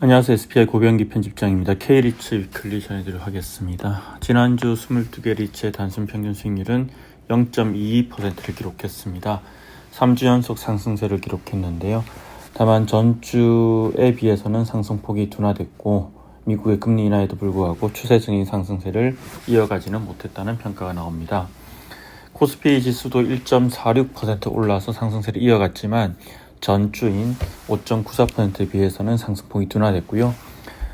안녕하세요. SPI 고병기 편집장입니다. K리츠 위클리 전해드리도록 하겠습니다. 지난주 22개 리츠의 단순 평균 수익률은 0.22%를 기록했습니다. 3주 연속 상승세를 기록했는데요. 다만 전주에 비해서는 상승폭이 둔화됐고 미국의 금리 인하에도 불구하고 추세적인 상승세를 이어가지는 못했다는 평가가 나옵니다. 코스피 지수도 1.46% 올라서 상승세를 이어갔지만 전주인 5.94%에 비해서는 상승폭이 둔화됐고요.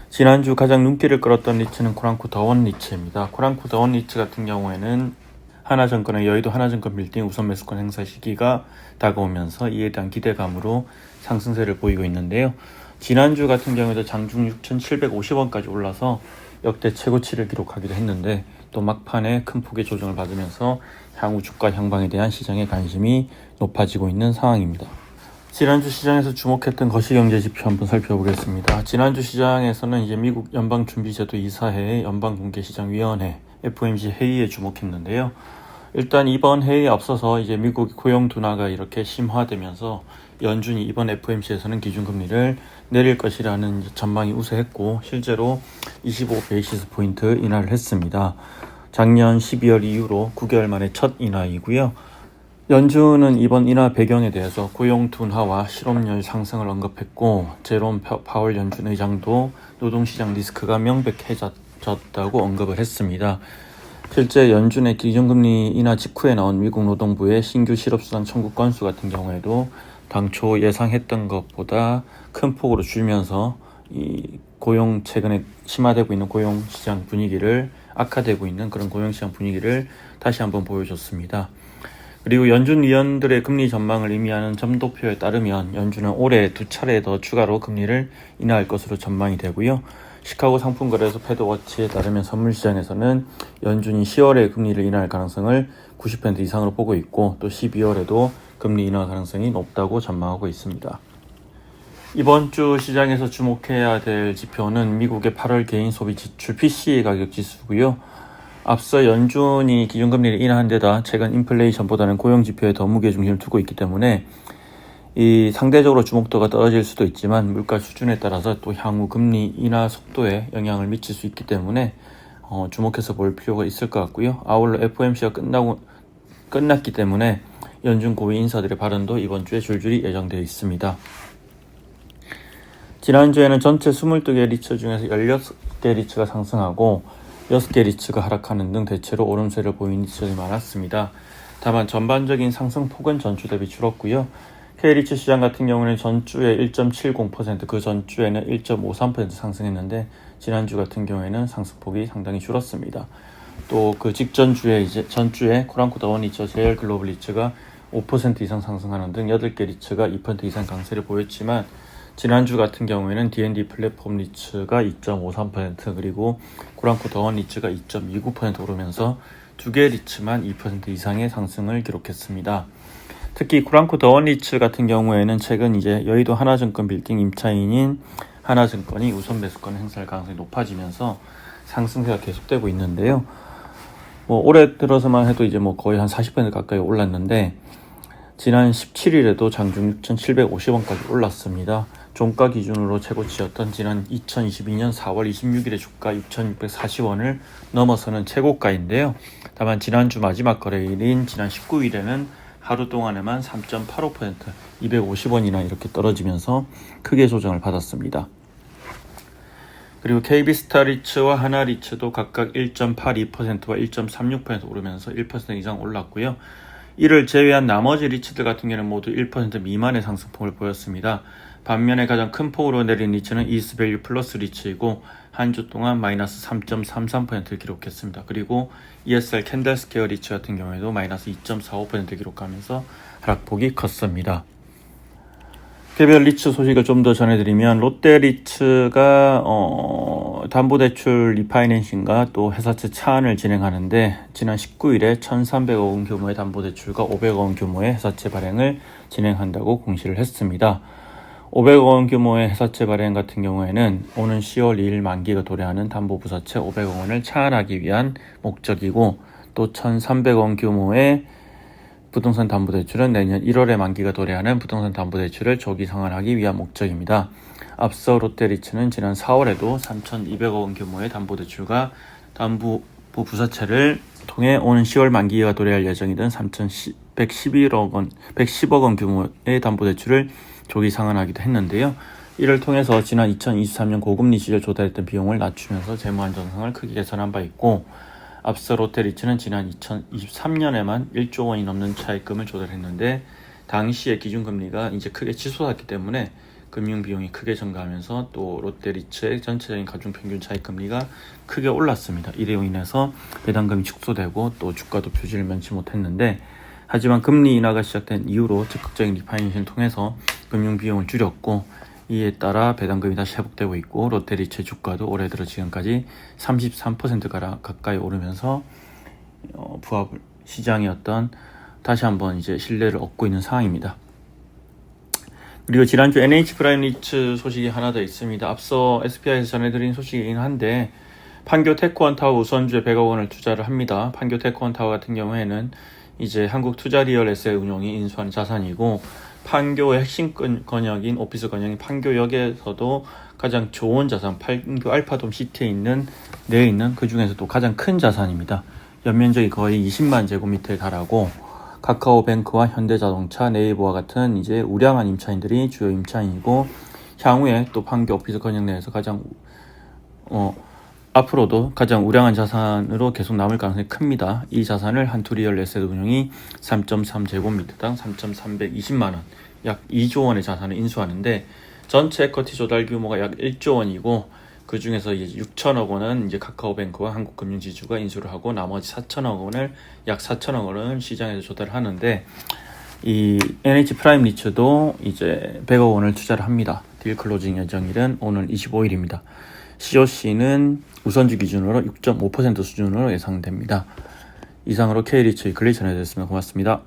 지난주 가장 눈길을 끌었던 리츠는 코랑코 더원 리츠입니다. 코랑코 더원 리츠 같은 경우에는 하나증권의 여의도 하나증권 빌딩 우선 매수권 행사 시기가 다가오면서 이에 대한 기대감으로 상승세를 보이고 있는데요. 지난주 같은 경우에도 장중 6,750원까지 올라서 역대 최고치를 기록하기도 했는데 또 막판에 큰 폭의 조정을 받으면서 향후 주가 향방에 대한 시장의 관심이 높아지고 있는 상황입니다. 지난주 시장에서 주목했던 거시경제 지표 한번 살펴보겠습니다. 지난주 시장에서는 이제 미국 연방준비제도 이사회의 연방공개시장위원회 FOMC 회의에 주목했는데요. 일단 이번 회의에 앞서서 이제 미국 고용 둔화가 이렇게 심화되면서 연준이 이번 FOMC에서는 기준금리를 내릴 것이라는 전망이 우세했고 실제로 25 베이시스 포인트 인하를 했습니다. 작년 12월 이후로 9개월 만에 첫 인하이고요. 연준은 이번 인하 배경에 대해서 고용 둔화와 실업률 상승을 언급했고 제롬 파월 연준 의장도 노동시장 리스크가 명백해졌다고 언급을 했습니다. 실제 연준의 기준금리 인하 직후에 나온 미국 노동부의 신규 실업수당 청구 건수 같은 경우에도 당초 예상했던 것보다 큰 폭으로 줄면서 이 최근에 심화되고 있는 고용시장 분위기를 악화되고 있는 그런 고용시장 분위기를 다시 한번 보여줬습니다. 그리고 연준 위원들의 금리 전망을 의미하는 점도표에 따르면 연준은 올해 2차례 더 추가로 금리를 인하할 것으로 전망이 되고요. 시카고 상품거래소 패드워치에 따르면 선물시장에서는 연준이 10월에 금리를 인하할 가능성을 90% 이상으로 보고 있고 또 12월에도 금리 인하 가능성이 높다고 전망하고 있습니다. 이번 주 시장에서 주목해야 될 지표는 미국의 8월 개인 소비 지출 PCE 가격 지수고요. 앞서 연준이 기준금리를 인하한 데다 최근 인플레이션보다는 고용지표에 더 무게중심을 두고 있기 때문에 이 상대적으로 주목도가 떨어질 수도 있지만 물가 수준에 따라서 또 향후 금리 인하 속도에 영향을 미칠 수 있기 때문에 주목해서 볼 필요가 있을 것 같고요. 아울러 FOMC가 끝났기 때문에 연준 고위 인사들의 발언도 이번 주에 줄줄이 예정되어 있습니다. 지난주에는 전체 22개 리츠 중에서 16개 리츠가 상승하고 6개 리츠가 하락하는 등 대체로 오름세를 보이는 리츠들이 많았습니다. 다만 전반적인 상승폭은 전주 대비 줄었고요. K리츠 시장 같은 경우는 전주에 1.70%, 그 전주에는 1.53% 상승했는데 지난주 같은 경우에는 상승폭이 상당히 줄었습니다. 또 그 직전 주에 이제 전주에 코랑코 더원 리츠, 제일 글로벌 리츠가 5% 이상 상승하는 등 8개 리츠가 2% 이상 강세를 보였지만 지난주 같은 경우에는 D&D 플랫폼 리츠가 2.53% 그리고 코랑코 더원 리츠가 2.29% 오르면서 2개 리츠만 2% 이상의 상승을 기록했습니다. 특히 코랑코 더원 리츠 같은 경우에는 최근 이제 여의도 하나증권 빌딩 임차인인 하나증권이 우선 매수권 행사할 가능성이 높아지면서 상승세가 계속되고 있는데요. 올해 들어서만 해도 이제 거의 한 40% 가까이 올랐는데 지난 17일에도 장중 6,750원까지 올랐습니다. 종가 기준으로 최고치였던 지난 2022년 4월 26일의 주가 6,640원을 넘어서는 최고가인데요. 다만 지난주 마지막 거래일인 지난 19일에는 하루 동안에만 3.85%, 250원이나 이렇게 떨어지면서 크게 조정을 받았습니다. 그리고 KB스타 리츠와 하나 리츠도 각각 1.82%와 1.36% 오르면서 1% 이상 올랐고요. 이를 제외한 나머지 리츠들 같은 경우는 모두 1% 미만의 상승폭을 보였습니다. 반면에 가장 큰 폭으로 내린 리츠는 이스밸류 플러스 리츠이고 한 주 동안 마이너스 3.33%를 기록했습니다. 그리고 ESR 캔들스퀘어 리츠 같은 경우에도 마이너스 2.45%를 기록하면서 하락폭이 컸습니다. 개별 리츠 소식을 좀 더 전해드리면 롯데 리츠가 담보대출 리파이낸싱과 또 회사채 차안을 진행하는데 지난 19일에 1,300억 원 규모의 담보대출과 500억 원 규모의 회사채 발행을 진행한다고 공시를 했습니다. 500억 원 규모의 회사채 발행 같은 경우에는 오는 10월 2일 만기가 도래하는 담보부사채 500억 원을 차안하기 위한 목적이고 또 1,300억 원 규모의 부동산 담보대출은 내년 1월에 만기가 도래하는 부동산 담보대출을 조기 상환하기 위한 목적입니다. 앞서 롯데리츠는 지난 4월에도 3,200억 원 규모의 담보대출과 담보부 부사채를 통해 오는 10월 만기가 도래할 예정이던 3,110억 원 규모의 담보대출을 조기 상환하기도 했는데요. 이를 통해서 지난 2023년 고금리 시절 조달했던 비용을 낮추면서 재무 안정성을 크게 개선한 바 있고, 앞서 롯데리츠는 지난 2023년에만 1조 원이 넘는 차입금을 조달했는데 당시의 기준금리가 이제 크게 치솟았기 때문에 금융비용이 크게 증가하면서 또 롯데리츠의 전체적인 가중평균 차입금리가 크게 올랐습니다. 이로 인해서 배당금이 축소되고 또 주가도 표지를 면치 못했는데, 하지만 금리 인하가 시작된 이후로 적극적인 리파이낸싱을 통해서 금융비용을 줄였고, 이에 따라 배당금이 다시 회복되고 있고, 롯데리츠의 주가도 올해 들어 지금까지 33% 가까이 오르면서 시장의 다시 한번 이제 신뢰를 얻고 있는 상황입니다. 그리고 지난주 NH 프라임 리츠 소식이 하나 더 있습니다. 앞서 SPI에서 전해드린 소식이긴 한데, 판교 테크원타워 우선주에 100억 원을 투자를 합니다. 판교 테크원타워 같은 경우에는 이제 한국 투자 리얼 에셋 운용이 인수하는 자산이고, 판교의 핵심 건역인 오피스 건역인 판교역에서도 가장 좋은 자산, 판교 알파돔 시티에 내에 있는 그 중에서도 가장 큰 자산입니다. 연면적이 거의 20만 제곱미터에 달하고, 카카오뱅크와 현대자동차, 네이버와 같은 이제 우량한 임차인들이 주요 임차인이고, 향후에 또 판교 오피스 건역 내에서 앞으로도 가장 우량한 자산으로 계속 남을 가능성이 큽니다. 이 자산을 한투리얼 에셋 운용이 3.3제곱미터당 3,320만 원, 약 2조 원의 자산을 인수하는데, 전체 에쿼티 조달 규모가 약 1조 원이고, 그 중에서 이제 6천억 원은 이제 카카오뱅크와 한국금융지주가 인수를 하고, 나머지 4천억 원을 약 4천억 원을 시장에서 조달을 하는데, 이 NH 프라임 리츠도 이제 100억 원을 투자를 합니다. 딜 클로징 예정일은 오늘 25일입니다. COC는 우선주 기준으로 6.5% 수준으로 예상됩니다. 이상으로 K리츠 위클리 전해드렸습니다. 고맙습니다.